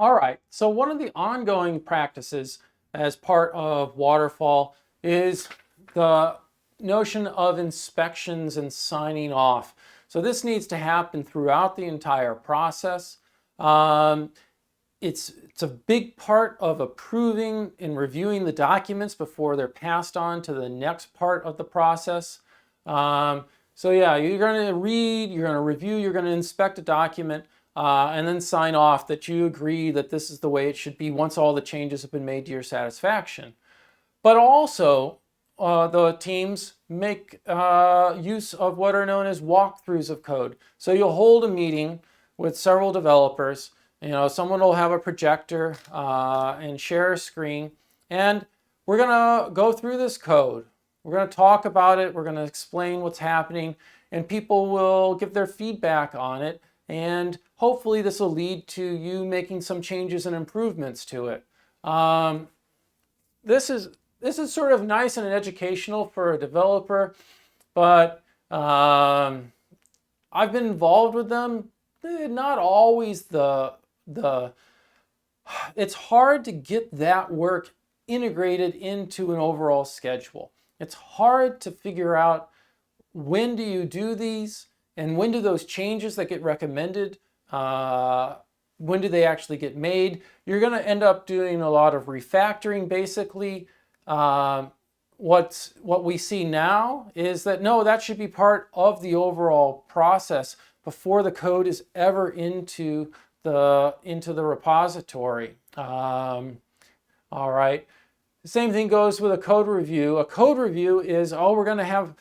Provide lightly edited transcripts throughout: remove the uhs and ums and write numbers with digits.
All right, so one of the ongoing practices as part of Waterfall is the notion of inspections and signing off. So this needs to happen throughout the entire process. Um, it's a big part of approving and reviewing the documents before they're passed on to the next part of the process. So yeah, you're going to read, you're going to review, you're going to inspect a document, and then sign off that you agree that this is the way it should be once all the changes have been made to your satisfaction. But also, the teams make use of what are known as walkthroughs of code. So you'll hold a meeting with several developers. Someone will have a projector and share a screen, and we're gonna go through this code. We're gonna talk about it. We're gonna explain what's happening, and people will give their feedback on it. And hopefully, this will lead to you making some changes and improvements to it. Um, this is this is sort of nice and educational for a developer, but I've been involved with them. Not always the. It's hard to get that work integrated into an overall schedule. It's hard to figure out when do you do these and when do those changes that get recommended, when do they actually get made. You're going to end up doing a lot of refactoring basically. What we see now is that no, that should be part of the overall process before the code is ever into the repository. All right. The same thing goes with a code review. A code review is, oh, we're going to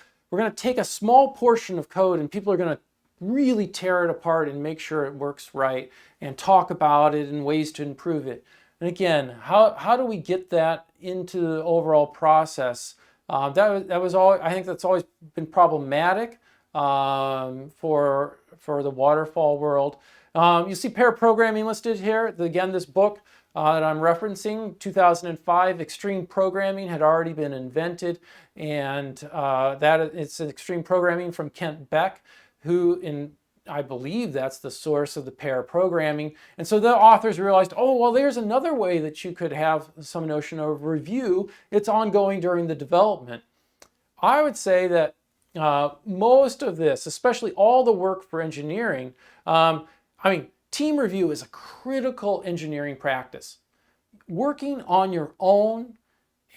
take a small portion of code and people are going to really tear it apart and make sure it works right and talk about it and ways to improve it. And again, how do we get that into the overall process? That was all. I think that's always been problematic for the waterfall world. You see pair programming listed here. Again, this book that I'm referencing, 2005, extreme programming had already been invented, and it's extreme programming from Kent Beck, I believe that's the source of the pair programming. And so the authors realized, oh, well, there's another way that you could have some notion of review. It's ongoing during the development. I would say that most of this, especially all the work for engineering, team review is a critical engineering practice. Working on your own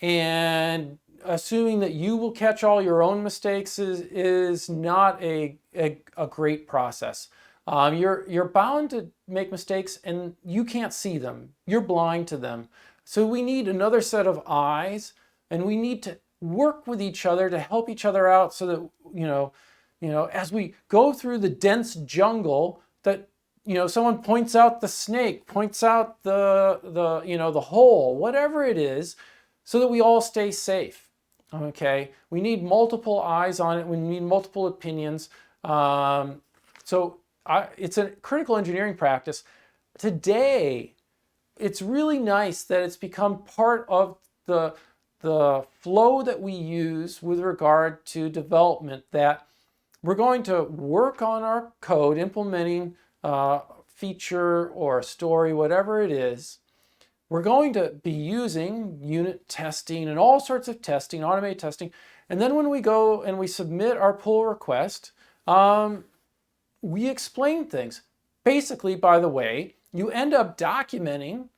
and assuming that you will catch all your own mistakes is not a great process. You're bound to make mistakes and you can't see them. You're blind to them. So we need another set of eyes, and we need to work with each other to help each other out so that, as we go through the dense jungle, that someone points out the snake, points out the hole, whatever it is, so that we all stay safe. Okay, we need multiple eyes on it. We need multiple opinions. It's a critical engineering practice. Today, it's really nice that it's become part of the flow that we use with regard to development, that we're going to work on our code, implementing a feature or a story, whatever it is. We're going to be using unit testing and all sorts of testing, automated testing. And then when we go and we submit our pull request, we explain things. Basically, by the way, you end up documenting,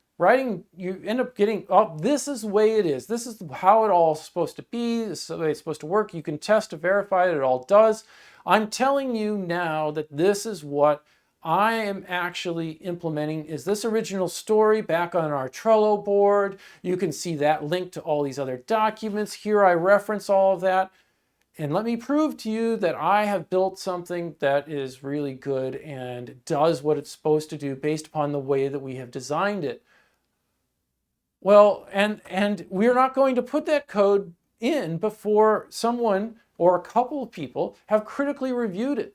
you end up getting, oh, this is the way it is. This is how it all is supposed to be. This is the way it's supposed to work. You can test to verify that it all does. I'm telling you now that this is what I am actually implementing, is this original story back on our Trello board. You can see that linked to all these other documents. Here I reference all of that. And let me prove to you that I have built something that is really good and does what it's supposed to do based upon the way that we have designed it. Well, and we're not going to put that code in before someone or a couple of people have critically reviewed it,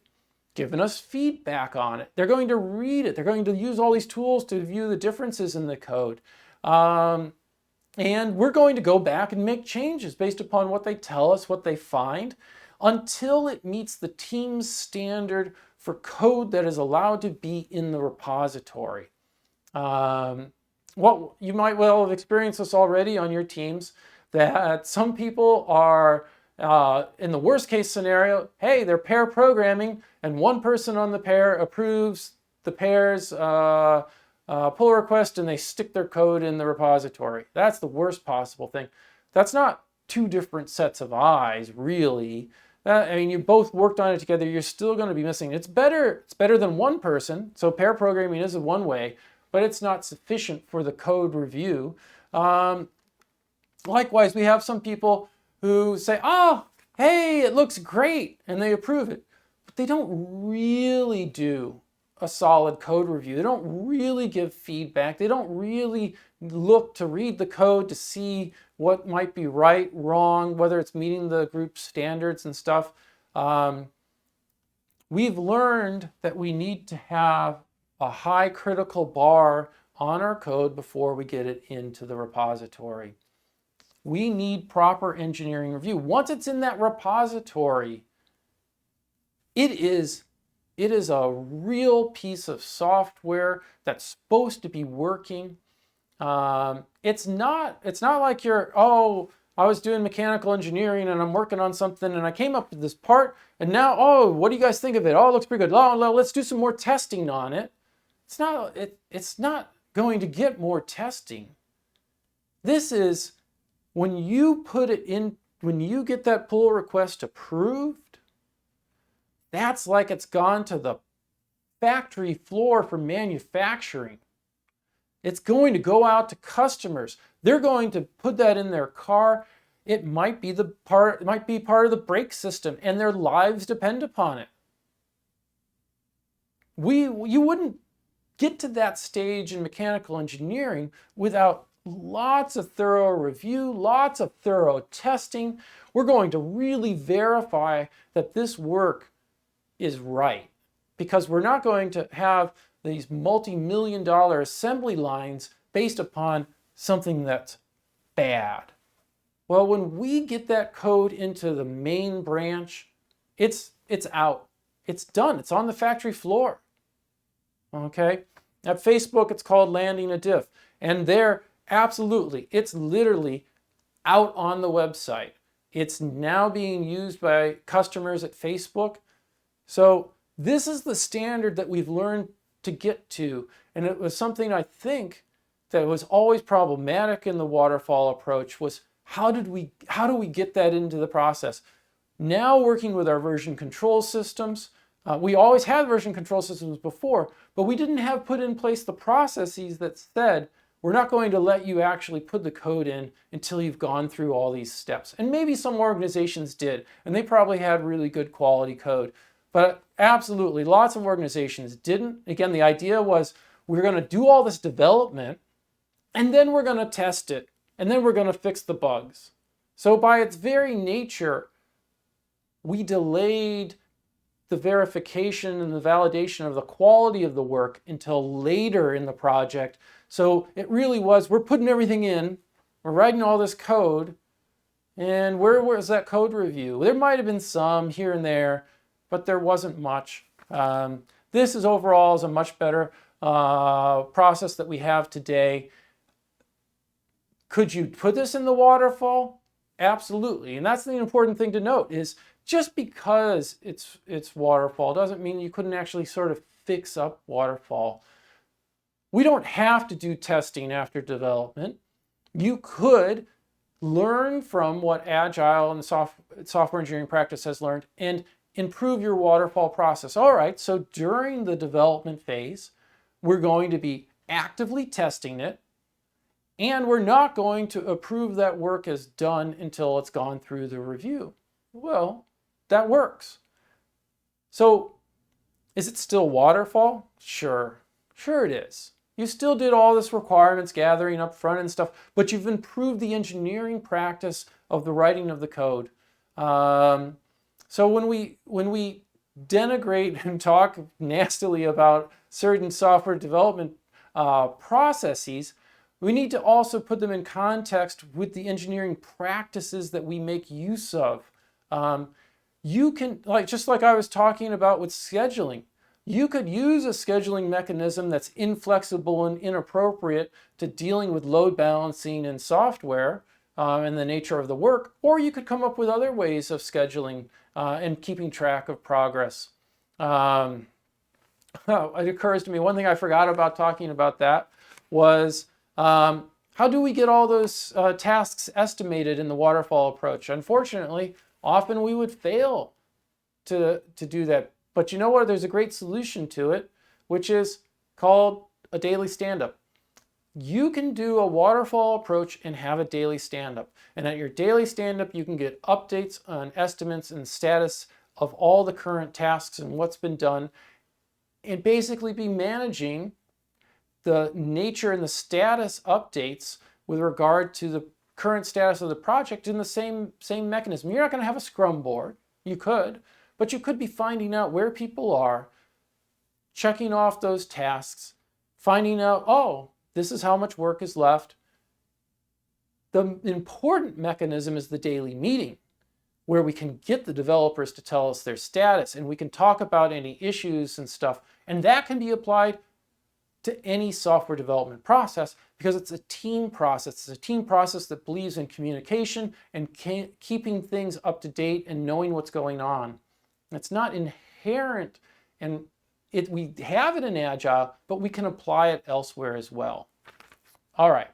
given us feedback on it. They're going to read it. They're going to use all these tools to view the differences in the code. And we're going to go back and make changes based upon what they tell us, what they find, until it meets the team's standard for code that is allowed to be in the repository. What you might well have experienced this already on your teams, that some people are in the worst case scenario, hey, they're pair programming and one person on the pair approves the pair's pull request and they stick their code in the repository. That's the worst possible thing. That's not two different sets of eyes, really. I mean, you both worked on it together, you're still going to be missing. It's better than one person, so pair programming is one way, but it's not sufficient for the code review. Likewise, we have some people who say, oh, hey, it looks great, and they approve it. But they don't really do a solid code review. They don't really give feedback. They don't really look to read the code to see what might be right, wrong, whether it's meeting the group standards and stuff. We've learned that we need to have a high critical bar on our code before we get it into the repository. We need proper engineering review. Once it's in that repository, it is a real piece of software that's supposed to be working. It's not like you're, oh, I was doing mechanical engineering and I'm working on something and I came up with this part and now, oh, what do you guys think of it? Oh, it looks pretty good. Oh, let's do some more testing on it. It's not going to get more testing. This is when you put it in, when you get that pull request approved, that's like it's gone to the factory floor for manufacturing. It's going to go out to customers. They're going to put that in their car. It might be part of the brake system, and their lives depend upon it. You wouldn't get to that stage in mechanical engineering without lots of thorough review, lots of thorough testing. We're going to really verify that this work is right, because we're not going to have these multi-million-dollar assembly lines based upon something that's bad. Well, when we get that code into the main branch, it's out. It's done. It's on the factory floor. Okay? At Facebook, it's called landing a diff. And there, absolutely, it's literally out on the website. It's now being used by customers at Facebook. So this is the standard that we've learned to get to. And it was something I think that was always problematic in the waterfall approach was how do we get that into the process? Now working with our version control systems, we always had version control systems before, but we didn't have put in place the processes that said, we're not going to let you actually put the code in until you've gone through all these steps. And maybe some organizations did, and they probably had really good quality code. But absolutely, lots of organizations didn't. Again, the idea was we're going to do all this development, and then we're going to test it, and then we're going to fix the bugs. So by its very nature, we delayed the verification and the validation of the quality of the work until later in the project. So it really was, we're putting everything in, we're writing all this code, and where was that code review? There might have been some here and there, but there wasn't much. This is overall is a much better process that we have today. Could you put this in the waterfall? Absolutely. And that's the important thing to note is just because it's waterfall doesn't mean you couldn't actually sort of fix up waterfall. We don't have to do testing after development. You could learn from what Agile and software engineering practice has learned and improve your waterfall process. All right, so during the development phase, we're going to be actively testing it, and we're not going to approve that work as done until it's gone through the review. Well, that works. So is it still waterfall? Sure it is. You still did all this requirements gathering up front and stuff, but you've improved the engineering practice of the writing of the code. So when we denigrate and talk nastily about certain software development processes, we need to also put them in context with the engineering practices that we make use of. You can, just like I was talking about with scheduling, You could use a scheduling mechanism that's inflexible and inappropriate to dealing with load balancing in software and the nature of the work, or you could come up with other ways of scheduling and keeping track of progress. It occurs to me, one thing I forgot about talking about that was how do we get all those tasks estimated in the waterfall approach? Unfortunately, often we would fail to do that. But you know what? There's a great solution to it, which is called a daily stand-up. You can do a waterfall approach and have a daily stand-up. And at your daily stand-up, you can get updates on estimates and status of all the current tasks and what's been done, and basically be managing the nature and the status updates with regard to the current status of the project in the same mechanism. You're not going to have a Scrum board. You could, but you could be finding out where people are, checking off those tasks, finding out, oh, this is how much work is left. The important mechanism is the daily meeting, where we can get the developers to tell us their status and we can talk about any issues and stuff. And that can be applied to any software development process because it's a team process. It's a team process that believes in communication and keeping things up to date and knowing what's going on. It's not inherent, and we have it in Agile, but we can apply it elsewhere as well. All right.